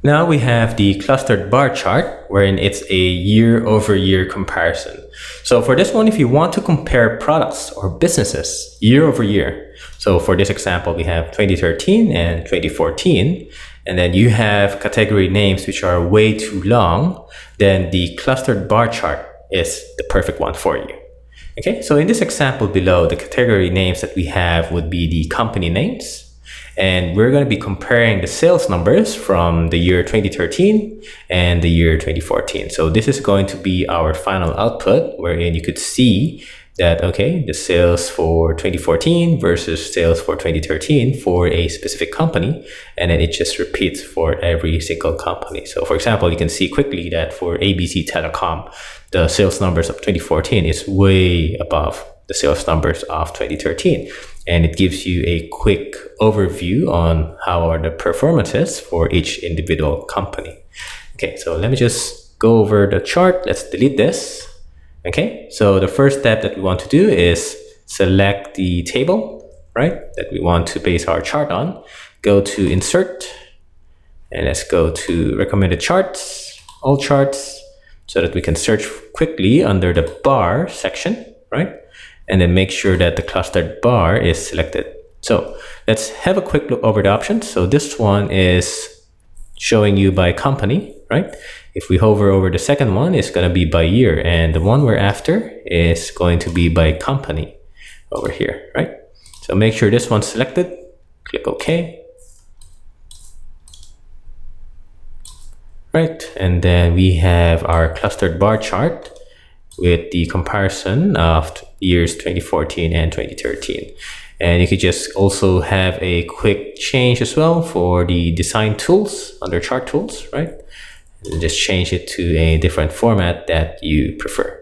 Now we have the clustered bar chart, wherein it's a year-over-year comparison. So for this one, if you want to compare products or businesses year-over-year, so for this example, we have 2013 and 2014, and then you have category names which are way too long, then the clustered bar chart is the perfect one for you. Okay, so in this example below, the category names that we have would be the company names. And we're going to be comparing the sales numbers from the year 2013 and the year 2014. So this is going to be our final output, wherein you could see that, okay, the sales for 2014 versus sales for 2013 for a specific company, and then it just repeats for every single company. So for example, you can see quickly that for ABC Telecom, the sales numbers of 2014 is way above the sales numbers of 2013. And it gives you a quick overview on how are the performances for each individual company. Okay, so let me just go over the chart. Let's delete this. Okay, so the first step that we want to do is select the table, right, that we want to base our chart on. Go to Insert, and let's go to Recommended Charts, All Charts, so that we can search quickly under the bar section, right? And then make sure that the clustered bar is selected. So let's have a quick look over the options. So this one is showing you by company, right? If we hover over the second one, it's going to be by year, and the one we're after is going to be by company over here, right? So make sure this one's selected, click OK. Right, and then we have our clustered bar chart with the comparison of years 2014 and 2013. And you could just also have a quick change as well for the design tools under chart tools, right? And just change it to a different format that you prefer.